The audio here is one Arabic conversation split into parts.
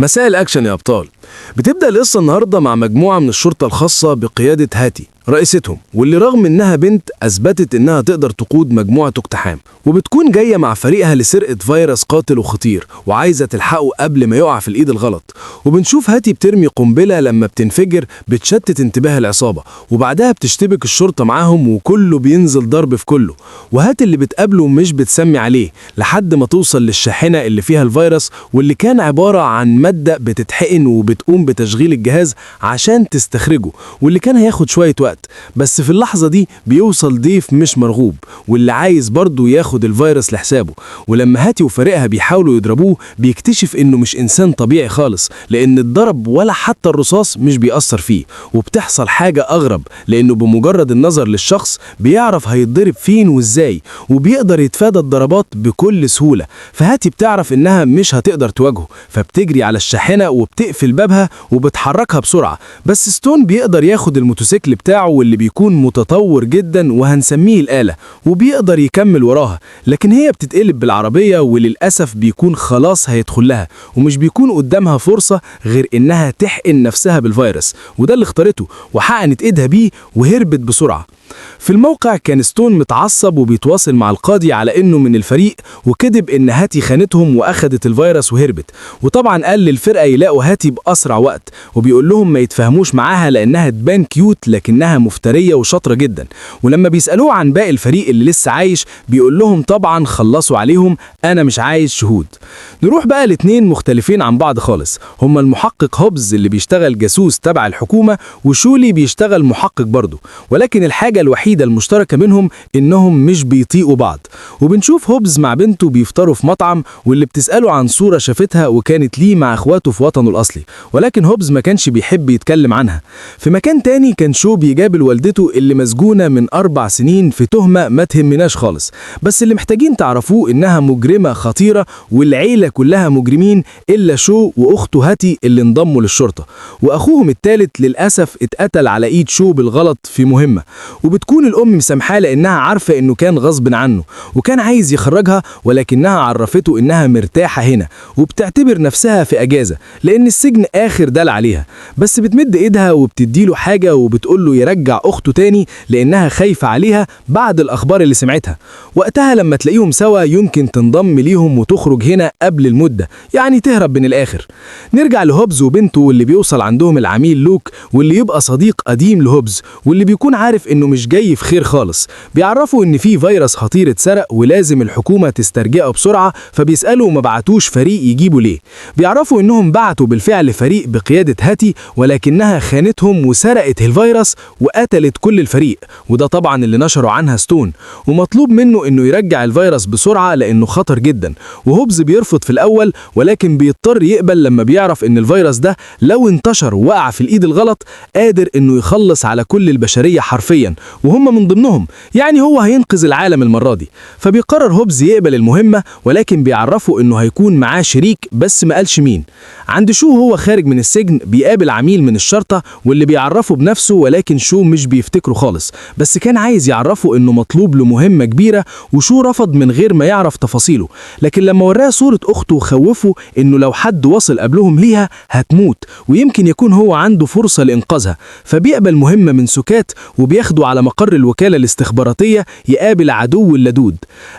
مساء الأكشن يا أبطال. بتبدأ القصة النهاردة مع مجموعة من الشرطة الخاصة بقيادة هاتي رئيستهم، واللي رغم إنها بنت أثبتت إنها تقدر تقود مجموعة اقتحام، وبتكون جاية مع فريقها لسرقة فيروس قاتل وخطير وعايزة تلحقه قبل ما يقع في الإيد الغلط. وبنشوف هاتي بترمي قنبلة لما بتنفجر بتشتت انتباه العصابة، وبعدها بتشتبك الشرطة معاهم وكله بينزل ضرب في كله. وهاتي اللي بتقابله مش بتسمي عليه لحد ما توصل للشاحنة اللي فيها الفيروس، واللي كان عبارة عن مادة بتتحقن وبتقوم بتشغيل الجهاز عشان تستخرجه، واللي كان هياخد شوية وقت. بس في اللحظة دي بيوصل ضيف مش مرغوب واللي عايز برضه ياخد الفيروس لحسابه. ولما هاتي وفريقها بيحاولوا يضربوه بيكتشف انه مش انسان طبيعي خالص، لان الضرب ولا حتى الرصاص مش بيأثر فيه. وبتحصل حاجة اغرب، لانه بمجرد النظر للشخص بيعرف هيتضرب فين وازاي، وبيقدر يتفادى الضربات بكل سهولة. فهاتي بتعرف انها مش هتقدر تواجهه، فبتجري على الشاحنة وبتقفل بابها وبتحركها بسرعة. بس ستون بيقدر ياخد الموتوسيكل بتاعه واللي بيكون متطور جدا وهنسميه الآلة، وبيقدر يكمل وراها. لكن هي بتتقلب بالعربية وللأسف بيكون خلاص هيدخل لها، ومش بيكون قدامها فرصة غير إنها تحقن نفسها بالفيروس، وده اللي اختارته، وحقنت إيدها بيه وهربت بسرعة. في الموقع كان ستون متعصب وبيتواصل مع القاضي على انه من الفريق، وكذب ان هاتي خانتهم واخدت الفيروس وهربت. وطبعا قال للفرقة يلاقوا هاتي بأسرع وقت، وبيقول لهم ما يتفهموش معاها لانها تبان كيوت لكنها مفترية وشاطرة جدا. ولما بيسألوه عن باقي الفريق اللي لسه عايش بيقول لهم طبعا خلصوا عليهم، انا مش عايز شهود. نروح بقى لاتنين مختلفين عن بعض خالص، هما المحقق هوبز اللي بيشتغل جاسوس تبع الحكومة، وشولي بيشتغل محقق برضه. ولكن الحاجة الوحيدة المشتركة منهم إنهم مش بيطيقوا بعض. وبنشوف هوبز مع بنته بيفطروا في مطعم، واللي بتسأله عن صورة شافتها وكانت ليه مع اخواته في وطنه الأصلي، ولكن هوبز ما كانش بيحب يتكلم عنها. في مكان تاني كان شو بيقابل والدته اللي مسجونة من 4 سنين في تهمة ما تهمناش خالص، بس اللي محتاجين تعرفوه إنها مجرمة خطيرة، والعيلة كلها مجرمين إلا شو وأخته هاتي اللي انضموا للشرطة. وأخوهم الثالث للأسف اتقتل على إيد شو بالغلط في مهمة، وبتكون الأم مسامحاه لأنها عارفة إنه كان غصب عنه وكان عايز يخرجها، ولكنها عرفته إنها مرتاحة هنا وبتعتبر نفسها في أجازة لأن السجن آخر دل عليها. بس بتمد إيدها وبتديله حاجة وبتقوله يرجع أخته تاني لأنها خايفة عليها بعد الأخبار اللي سمعتها. وقتها لما تلاقيهم سوا يمكن تنضم ليهم وتخرج هنا قبل المدة، يعني تهرب من الآخر. نرجع لهوبز وبنته اللي بيوصل عندهم العميل لوك، واللي يبقى صديق قديم لهوبز، واللي بيكون عارف إنه مش جاي في خير خالص. بيعرفوا إن في فيروس خطير اتسرق ولازم الحكومة تسترجعه بسرعة، فبيسألوا ما بعتوش فريق يجيبوا ليه. بيعرفوا إنهم بعتوا بالفعل فريق بقيادة هاتي، ولكنها خانتهم وسرقت الفيروس وقتلت كل الفريق، وده طبعا اللي نشروا عنها ستون. ومطلوب منه إنه يرجع الفيروس بسرعة لأنه خطر جدا. وهوبز بيرفض في الأول، ولكن بيضطر يقبل لما بيعرف إن الفيروس ده لو انتشر ووقع في الإيد الغلط قادر إنه يخلص على كل البشرية حرفيا، وهم من ضمنهم، يعني هو هينقذ العالم المرة دي. فبيقرر هوبز يقبل المهمة، ولكن بيعرفوا إنه هيكون معاه شريك بس ما قالش مين. عند شو هو خارج من السجن بيقابل عميل من الشرطة واللي بيعرفه بنفسه، ولكن شو مش بيفتكره خالص، بس كان عايز يعرفه إنه مطلوب له مهمة كبيرة، وشو رفض من غير ما يعرف تفاصيله. لكن لما وراه صورة أخته خوفه إنه لو حد وصل قبلهم ليها هتموت، ويمكن يكون هو عنده فرصة لإنقاذها. فبيقبل مهمة من سكات وبياخده على مقر الوكالة الاستخباراتية يقابل عدو اللدود.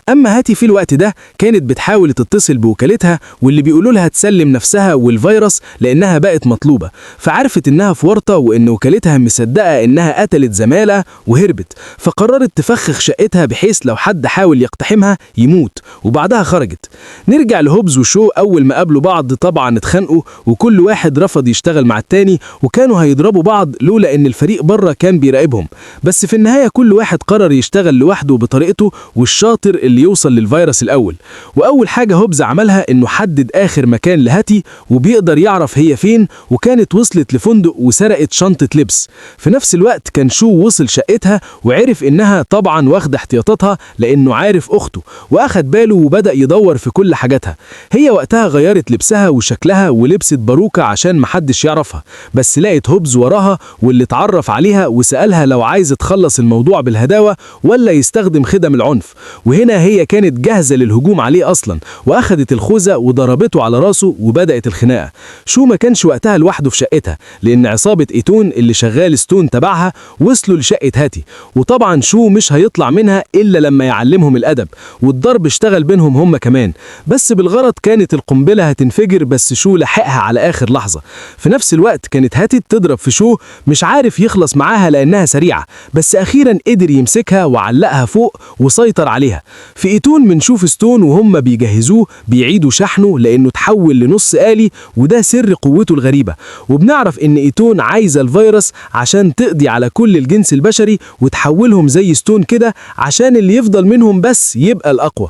أما هاتي في الوقت ده كانت بتحاول تتصل بوكالتها، واللي بيقولوا لها تسلم نفسها والفيروس لأنها بقت مطلوبة. فعرفت إنها في ورطة وإن وكالتها مصدقة إنها قتلت زمالة وهربت، فقررت تفخخ شقتها بحيث لو حد حاول يقتحمها يموت، وبعدها خرجت. نرجع لهوبز وشو أول ما قابلوا بعض طبعا اتخانقوا، وكل واحد رفض يشتغل مع التاني، وكانوا هيضربوا بعض لولا إن الفريق بره كان بيراقبهم. بس في النهاية كل واحد قرر يشتغل لوحده بطريقته، والشاطر اللي يوصل للفيروس الأول. وأول حاجة هوبز عملها إنه حدد آخر مكان لهاتي وبيقدر يعرف هي فين، وكانت وصلت لفندق وسرقت شنطة لبس. في نفس الوقت كان شو وصل شقتها وعرف إنها طبعا واخدة احتياطاتها لأنه عارف أخته، وأخد باله وبدأ يدور في كل حاجاتها. هي وقتها غيرت لبسها وشكلها ولبست باروكة عشان محدش يعرفها، بس لقت هوبز وراها واللي اتعرف عليها وسألها لو عايزة يخلص الموضوع بالهداوة ولا يستخدم خدم العنف. وهنا هي كانت جاهزة للهجوم عليه أصلا، وأخدت الخوذة وضربته على راسه وبدأت الخناقة. شو ما كانش وقتها لوحده في شقتها، لأن عصابة إيتون اللي شغال ستون تبعها وصلوا لشقة هاتي، وطبعا شو مش هيطلع منها إلا لما يعلمهم الأدب، والضرب اشتغل بينهم هم كمان. بس بالغلط كانت القنبلة هتنفجر، بس شو لحقها على آخر لحظة. في نفس الوقت كانت هاتي تضرب في شو، مش عارف يخلص معاها لأنها سريعة، بس أخيرا قدر يمسكها وعلقها فوق وسيطر عليها. في إيتون بنشوف ستون وهم بيجهزوه بيعيدوا شحنه لأنه تحول لنص آلي، وده سر قوته الغريبة. وبنعرف إن إيتون عايزة الفيروس عشان تقضي على كل الجنس البشري وتحولهم زي ستون كده، عشان اللي يفضل منهم بس يبقى الأقوى.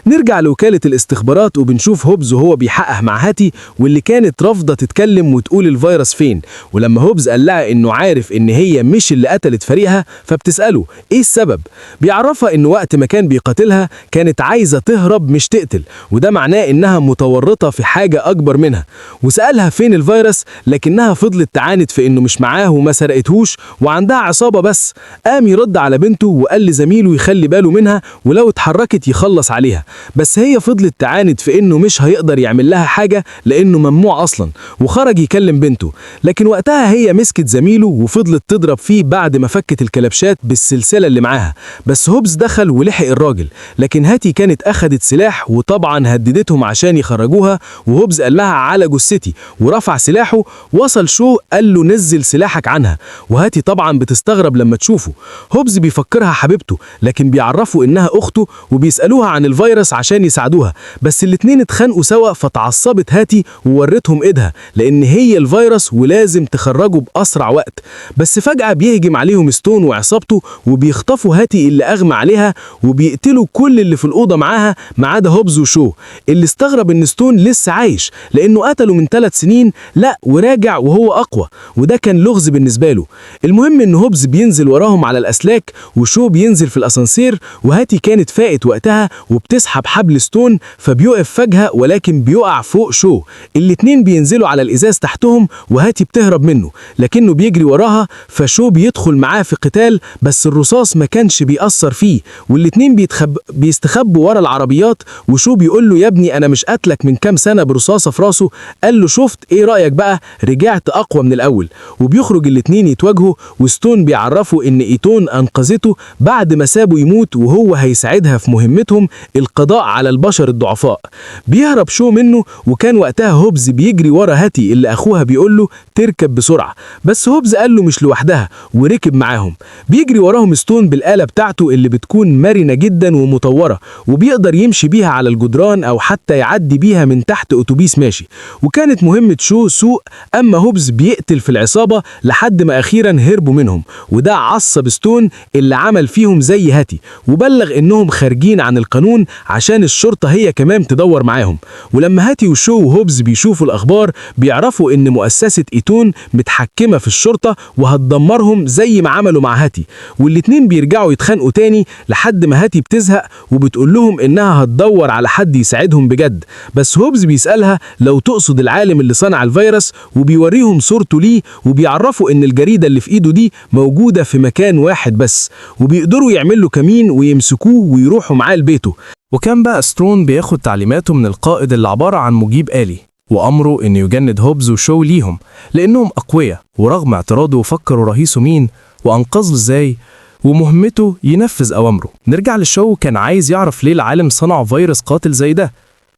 نرجع لوكالة الاستخبارات وبنشوف هوبز وهو بيحقق مع هاتي، واللي كانت رافضة تتكلم وتقول الفيروس فين. ولما هوبز قال لها إنه عارف إن هي مش اللي قتلت فريقها، فبتسأله إيه السبب؟ بيعرفها إن وقت ما كان بيقاتلها كانت عايزة تهرب مش تقتل، وده معناه إنها متورطة في حاجة أكبر منها. وسألها فين الفيروس، لكنها فضلت تعاند في إنه مش معاه وما سرقتهوش وعندها عصابة بس. قام يرد على بنته وقال لزميله يخلي باله منها ولو اتحركت يخلص عليها، بس هي فضلت تعاند في إنه مش هيقدر يعمل لها حاجة لأنه ممنوع أصلا، وخرج يكلم بنته. لكن وقتها هي مسكت زميله وفضلت تضرب فيه بعد ما فكت الكلبشات بالسلسلة اللي معاها. بس هوبز دخل ولحق الراجل، لكن هاتي كانت أخدت سلاح وطبعا هددتهم عشان يخرجوها، وهوبز قال لها على جثتي ورفع سلاحه. وصل شو قال له نزل سلاحك عنها، وهاتي طبعا بتستغرب لما تشوفه. هوبز بيفكرها حبيبته، لكن بيعرفوا إنها أخته وبيسألوها عن الفيروس عشان يساعدوها. بس الاتنين اتخانقوا سوا، فتعصبت هاتي وورتهم إيدها لأن هي الفيروس ولازم تخرجوا بأسرع وقت. بس فجأة بيهجم عليهم ستون وعصابته وبيخطفوا هاتي اللي أغمى عليها، وبيقتلوا كل اللي في الأوضة معاها ما عدا هوبز وشو، اللي استغرب إن ستون لسه عايش لأنه قتله من 3 سنين، لا وراجع وهو أقوى، وده كان لغز بالنسبة له. المهم إن هوبز بينزل وراهم على الأسلاك، وشو بينزل في الأسانسير، وهاتي كانت فاقت وقتها وبتسحب حبل ستون، فبيقف فجأة ولكن بيقع فوق شو. الاتنين بينزلوا على الإزاز تحتهم، وهاتي بتهرب منه لكنه بيجري وراها، فشو بيدخل معاه في قتال، بس الرصاص ما كانش بيأثر فيه، والاتنين بيستخبوا ورا العربيات. وشو بيقول له يا ابني أنا مش قتلك من كام سنة برصاصة في راسه؟ قال له شفت إيه رأيك بقى، رجعت أقوى من الأول. وبيخرج الاتنين يتواجهوا، وستون بيعرفوا إن إيتون أنقذته بعد ما سابه يموت، وهو هيساعدها في مهمتهم القضاء على البشر الضعفاء. بيهرب شو منه، وكان وقتها هوبز بيجري ورا هاتي اللي أخوها بيقول له تركب بسرعة، بس هوبز قال له مش لوحدها وركب معاهم. بيجري وراهم ستون بالآلة بتاعته اللي بتكون مرنة جدا ومطورة، وبيقدر يمشي بيها على الجدران أو حتى يعدي بيها من تحت أتوبيس ماشي. وكانت مهمة شو سوء، أما هوبز بيقتل في العصابة لحد ما أخيرا هربوا منهم، وده عصب ستون اللي عمل فيهم زي هاتي، وبلغ إنهم خارجين عن القانون عشان الشرطة هي كمان تدور معاهم. ولما هاتي وشو وهوبز بيشوفوا الأخبار بيعرفوا إن مؤسسة إيتون متحكمة في الشرطة وهتدمرهم زي ما عملوا مع هاتي. والاتنين بيرجعوا يتخانقوا تاني لحد ما هاتي بتزهق وبتقول لهم إنها هتدور على حد يساعدهم بجد. بس هوبز بيسألها لو تقصد العالم اللي صنع الفيروس، وبيوريهم صورته ليه، وبيعرفوا إن الجريدة اللي في إيده دي موجودة في مكان واحد بس، وبيقدروا يعملوا كمين ويمسكوه ويروحوا معاه لبيته. وكان بقى ستون بياخد تعليماته من القائد اللي عبارة عن مجيب آلي، وأمره إنه يجند هوبز وشو ليهم لأنهم أقوياء، ورغم اعتراضه فكروا رئيسه مين وأنقذه إزاي، ومهمته ينفذ أوامره. نرجع للشو، كان عايز يعرف ليه العالم صنع فيروس قاتل زي ده،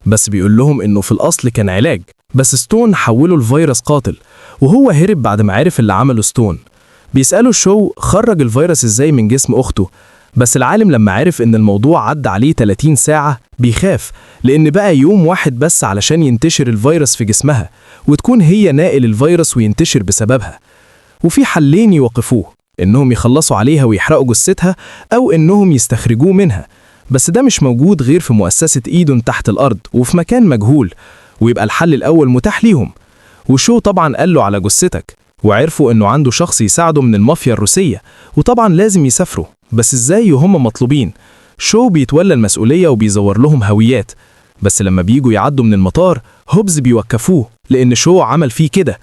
بس بيقول لهم إنه في الأصل كان علاج، بس ستون حوله الفيروس قاتل، وهو هرب بعد ما عرف اللي عمله ستون. بيسأله شو خرج الفيروس إزاي من جسم أخته، بس العالم لما عرف إن الموضوع عدى عليه 30 ساعة بيخاف، لأن بقى يوم واحد بس علشان ينتشر الفيروس في جسمها وتكون هي ناقل الفيروس وينتشر بسببها. وفي حلين يوقفوه، إنهم يخلصوا عليها ويحرقوا جثتها، أو إنهم يستخرجوه منها، بس ده مش موجود غير في مؤسسة إيدون تحت الأرض وفي مكان مجهول، ويبقى الحل الأول متاح ليهم. وشو طبعا قال له على جثتك، وعرفوا إنه عنده شخص يساعده من المافيا الروسية، وطبعا لازم يسافروا، بس إزاي وهم مطلوبين؟ شو بيتولى المسؤولية وبيزور لهم هويات، بس لما بييجوا يعدوا من المطار هوبز بيوقفوه لأن شو عمل فيه كده.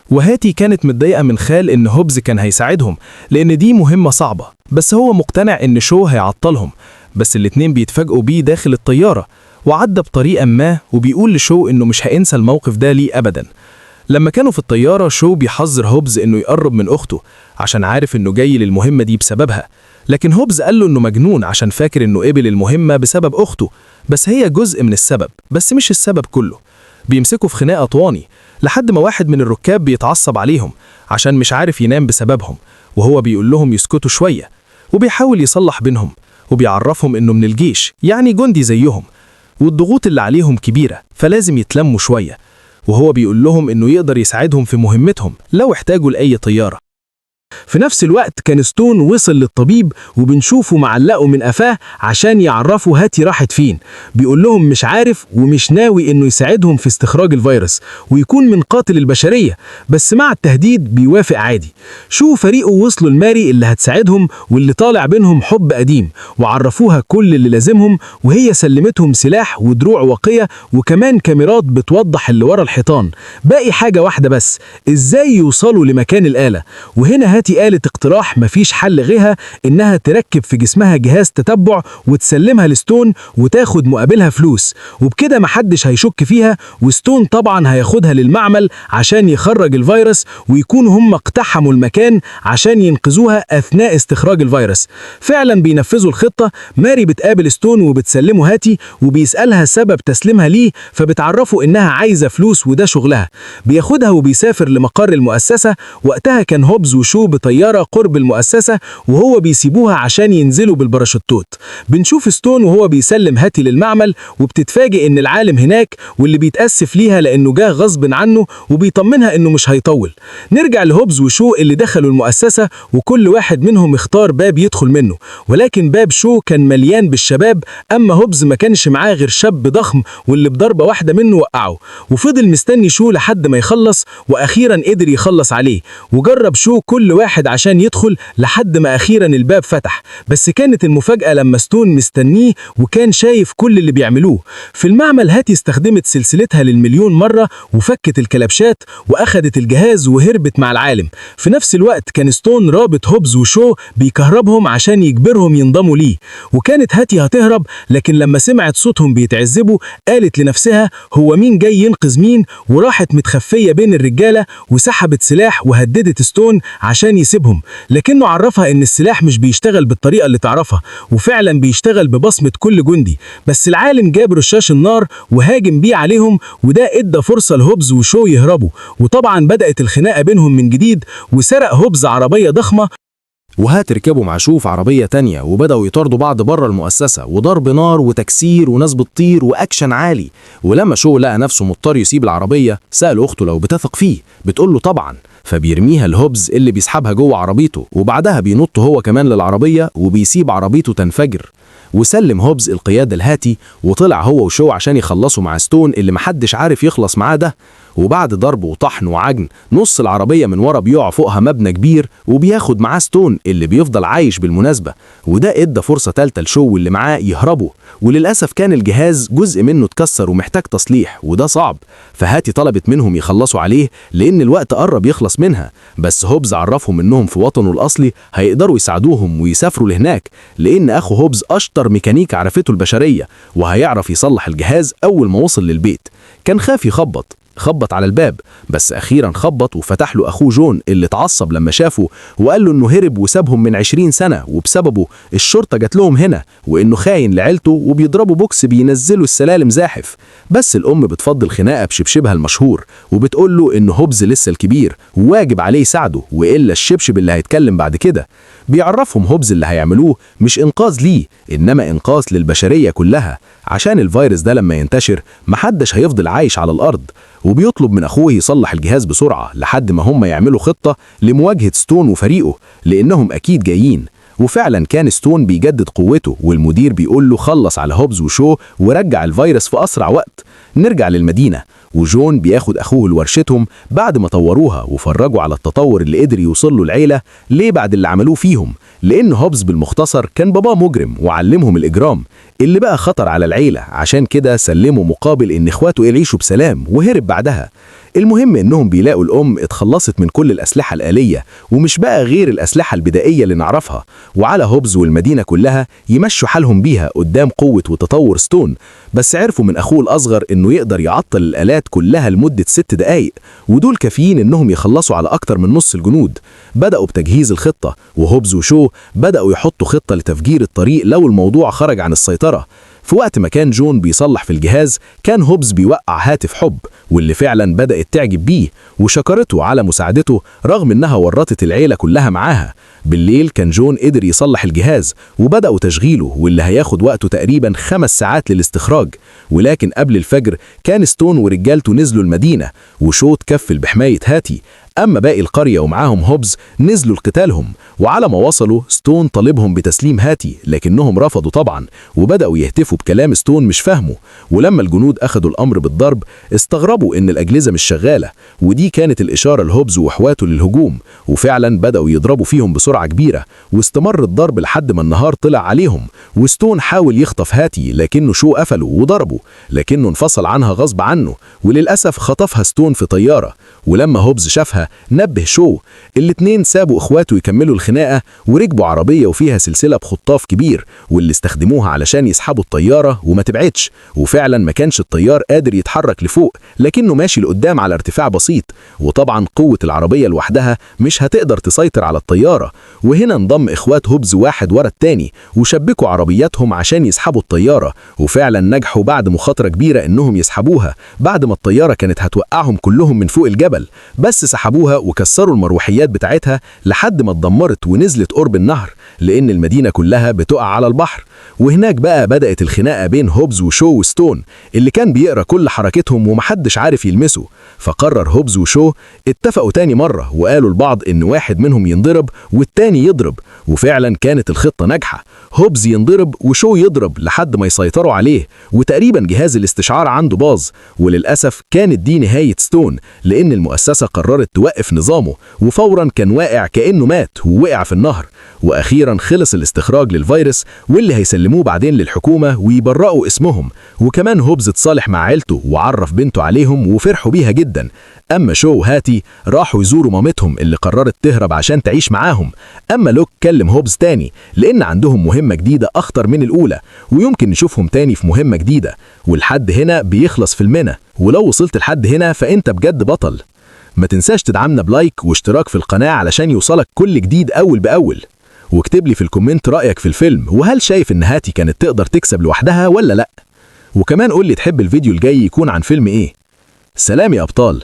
وهاتي كانت متضايقة من خال إن هوبز كان هيساعدهم لأن دي مهمة صعبة، بس هو مقتنع إن شو هيعطلهم. بس الاتنين بيتفاجئوا بيه داخل الطيارة، وعدى بطريقة ما وبيقول لشو إنه مش هينسى الموقف ده ليه أبدا. لما كانوا في الطيارة شو بيحذر هوبز إنه يقرب من أخته عشان عارف إنه جاي للمهمة دي بسببها، لكن هوبز قال له إنه مجنون عشان فاكر إنه قبل المهمة بسبب أخته، بس هي جزء من السبب بس مش السبب كله. بيمسكوا في خناقة طواني لحد ما واحد من الركاب بيتعصب عليهم عشان مش عارف ينام بسببهم، وهو بيقول لهم يسكتوا شوية، وبيحاول يصلح بينهم وبيعرفهم إنه من الجيش يعني جندي زيهم، والضغوط اللي عليهم كبيرة فلازم يتلموا شوية، وهو بيقول لهم إنه يقدر يساعدهم في مهمتهم لو احتاجوا لأي طيارة. في نفس الوقت كان ستون وصل للطبيب وبنشوفه معلقه من قفاه عشان يعرفوا هاتي راحت فين. بيقول لهم مش عارف ومش ناوي انه يساعدهم في استخراج الفيروس ويكون من قاتل البشرية، بس مع التهديد بيوافق عادي. شو فريقه وصلوا لماري اللي هتساعدهم واللي طالع بينهم حب قديم، وعرفوها كل اللي لازمهم، وهي سلمتهم سلاح ودروع واقية وكمان كاميرات بتوضح اللي ورا الحيطان. باقي حاجة واحدة بس، ازاي يوصلوا لمكان الآلة. وهنا هاتي قالت اقتراح مفيش حل غيرها، انها تركب في جسمها جهاز تتبع وتسلمها لستون وتاخد مقابلها فلوس، وبكده محدش هيشك فيها، وستون طبعا هياخدها للمعمل عشان يخرج الفيروس، ويكونوا هم اقتحموا المكان عشان ينقذوها اثناء استخراج الفيروس. فعلا بينفذوا الخطة. ماري بتقابل ستون وبتسلمه هاتي وبيسألها سبب تسليمها ليه، فبتعرفه انها عايزة فلوس وده شغلها. بياخدها وبيسافر لمقر المؤسسة. وقتها كان هوبز وشو بطيارة قرب المؤسسة وهو بيسيبوها عشان ينزلوا بالباراشوتات. بنشوف ستون وهو بيسلم هاتي للمعمل، وبتتفاجئ ان العالم هناك واللي بيتأسف ليها لانه جاه غصب عنه، وبيطمنها انه مش هيطول. نرجع لهوبز وشو اللي دخلوا المؤسسة، وكل واحد منهم اختار باب يدخل منه، ولكن باب شو كان مليان بالشباب، اما هوبز ما كانش معاه غير شاب ضخم واللي بضربة واحدة منه وقعه. وفضل مستني شو لحد ما يخلص، واخيرا قدر يخلص عليه. وجرب شو كل واحد عشان يدخل لحد ما اخيرا الباب فتح، بس كانت المفاجأة لما ستون مستنيه وكان شايف كل اللي بيعملوه. في المعمل هاتي استخدمت سلسلتها للمليون مرة وفكت الكلبشات واخدت الجهاز وهربت مع العالم. في نفس الوقت كان ستون رابط هوبز وشو بيكهربهم عشان يجبرهم ينضموا ليه، وكانت هاتي هتهرب، لكن لما سمعت صوتهم بيتعذبوا قالت لنفسها هو مين جاي ينقذ مين، وراحت متخفية بين الرجالة وسحبت سلاح وهددت ستون عشان يسيبهم، لكنه عرفها ان السلاح مش بيشتغل بالطريقة اللي تعرفها، وفعلا بيشتغل ببصمة كل جندي. بس العالم جاب رشاش النار وهاجم بيه عليهم، وده ادى فرصة لهوبز وشو يهربوا. وطبعا بدأت الخناقة بينهم من جديد، وسرق هوبز عربية ضخمة، وهات ركبوا مع شو في عربية تانية وبدأوا يطاردوا بعض بره المؤسسة، وضرب نار وتكسير وناس بتطير وأكشن عالي. ولما شو لقى نفسه مضطر يسيب العربية سأل أخته لو بتثق فيه، بتقول له طبعا، فبيرميها لهوبز اللي بيسحبها جوه عربيته، وبعدها بينط هو كمان للعربية وبيسيب عربيته تنفجر. وسلم هوبز القيادة لهاتي وطلع هو وشو عشان يخلصوا مع ستون اللي محدش عارف يخلص معاه ده. وبعد ضرب وطحن وعجن نص العربية من ورا بيقع فوقها مبنى كبير، وبياخد معاه ستون اللي بيفضل عايش بالمناسبة، وده ادى فرصة تالتة لشو اللي معاه يهربوا. وللأسف كان الجهاز جزء منه اتكسر ومحتاج تصليح وده صعب، فهاتي طلبت منهم يخلصوا عليه لأن الوقت قرب يخلص منها. بس هوبز عرفهم انهم في وطنه الأصلي هيقدروا يساعدوهم ويسافروا لهناك، لأن أخو هوبز أشطر ميكانيك عرفته البشرية وهيعرف يصلح الجهاز أول ما وصل للبيت. كان خاف خبط على الباب، بس أخيرا خبط وفتح له أخوه جون اللي اتعصب لما شافه وقال له إنه هرب وسابهم من 20 سنة وبسببه الشرطة جات لهم هنا، وإنه خاين لعيلته وبيضربوا بوكس بينزلوا السلالم زاحف. بس الأم بتفضل خناقة بشبشبها المشهور وبتقول له إنه هوبز لسه الكبير وواجب عليه يساعده، وإلا الشبشب اللي هيتكلم بعد كده. بيعرفهم هوبز اللي هيعملوه مش إنقاذ ليه، إنما إنقاذ للبشرية كلها، عشان الفيروس ده لما ينتشر محدش هيفضل عايش على الأرض. وبيطلب من أخوه يصلح الجهاز بسرعة لحد ما هم يعملوا خطة لمواجهة ستون وفريقه، لأنهم أكيد جايين. وفعلا كان ستون بيجدد قوته، والمدير بيقول له خلص على هوبز وشو ورجع الفيروس في أسرع وقت. نرجع للمدينة، وجون بياخد أخوه لورشتهم بعد ما طوروها وفرجوا على التطور اللي قدر يوصل له العيلة ليه بعد اللي عملوه فيهم، لأن هوبز بالمختصر كان باباه مجرم وعلمهم الإجرام اللي بقى خطر على العيلة، عشان كده سلموا مقابل إن إخواته يعيشوا بسلام وهرب بعدها. المهم إنهم بيلاقوا الأم اتخلصت من كل الأسلحة الآلية ومش بقى غير الأسلحة البدائية اللي نعرفها، وعلى هوبز والمدينة كلها يمشوا حالهم بيها قدام قوة وتطور ستون. بس عرفوا من أخوه الأصغر إنه يقدر يعطل الآلات كلها لمدة 6 دقايق، ودول كافيين إنهم يخلصوا على أكتر من نص الجنود. بدأوا بتجهيز الخطة، وهوبز وشو بدأوا يحطوا خطة لتفجير الطريق لو الموضوع خرج عن السيطرة. في وقت ما كان جون بيصلح في الجهاز، كان هوبز بيوقع هاتف حب، واللي فعلا بدأت تعجب بيه وشكرته على مساعدته رغم إنها ورطت العيلة كلها معاها. بالليل كان جون قدر يصلح الجهاز وبدأوا تشغيله، واللي هياخد وقته تقريبا 5 ساعات للاستخراج. ولكن قبل الفجر كان ستون ورجالته نزلوا المدينة، وشو تكفل بحماية هاتي. أما باقي القرية ومعاهم هوبز نزلوا لقتالهم، وعلى ما وصلوا ستون طالبهم بتسليم هاتي، لكنهم رفضوا طبعا وبدأوا يهتفوا بكلام ستون مش فاهمه. ولما الجنود أخدوا الأمر بالضرب استغربوا إن الأجهزة مش شغالة، ودي كانت الإشارة لهوبز وإخواته للهجوم، وفعلا بدأوا يضربوا فيهم بسرعة كبيرة، واستمر الضرب لحد ما النهار طلع عليهم. وستون حاول يخطف هاتي لكنه شو قفله وضربه، لكنه انفصل عنها غصب عنه، وللأسف خطفها ستون في طيارة. ولما هوبز شافها نبه شو. الاتنين سابوا اخواته يكملوا الخناقة وركبوا عربية وفيها سلسلة بخطاف كبير، واللي استخدموها علشان يسحبوا الطيارة وما تبعدش. وفعلا ما كانش الطيار قادر يتحرك لفوق، لكنه ماشي لقدام على ارتفاع بسيط، وطبعا قوة العربية لوحدها مش هتقدر تسيطر على الطيارة. وهنا انضم اخوات هوبز واحد ورا التاني وشبكوا عربياتهم عشان يسحبوا الطيارة، وفعلا نجحوا بعد مخاطرة كبيرة انهم يسحبوها بعد ما الطيارة كانت هتوقعهم كلهم من فوق الجبل. بس سحبوها وكسروا المروحيات بتاعتها لحد ما اتدمرت ونزلت قرب النهر، لأن المدينة كلها بتقع على البحر. وهناك بقى بدأت الخناقة بين هوبز وشو وستون، اللي كان بيقرأ كل حركتهم ومحدش عارف يلمسه. فقرر هوبز وشو اتفقوا تاني مرة وقالوا لبعض إن واحد منهم ينضرب والتاني يضرب، وفعلا كانت الخطة ناجحة. هوبز ينضرب وشو يضرب لحد ما يسيطروا عليه، وتقريبا جهاز الاستشعار عنده باظ. وللأسف كانت دي نهاية ستون، لأن المؤسسة قررت توقف نظامه، وفورا كان واقع كأنه مات ووقع في النهر. وأخيرا خلص الاستخراج للفيروس، واللي هيسلموه بعدين للحكومة ويبرئوا اسمهم. وكمان هوبز اتصالح مع عيلته وعرف بنته عليهم وفرحوا بيها جدا. أما شو وهاتي راحوا يزوروا مامتهم اللي قررت تهرب عشان تعيش معاهم. أما لوك كلم هوبز تاني لأن عندهم مهمة جديدة أخطر من الأولى، ويمكن نشوفهم تاني في مهمة جديدة. والحد هنا بيخلص فيلمنا، ولو وصلت لحد هنا فأنت بجد بطل. ما تنساش تدعمنا بلايك واشتراك في القناة علشان يوصلك كل جديد أول بأول. واكتب لي في الكومنت رأيك في الفيلم، وهل شايف إن هاتي كانت تقدر تكسب لوحدها ولا لأ؟ وكمان قول لي تحب الفيديو الجاي يكون عن فيلم إيه. سلام يا أبطال.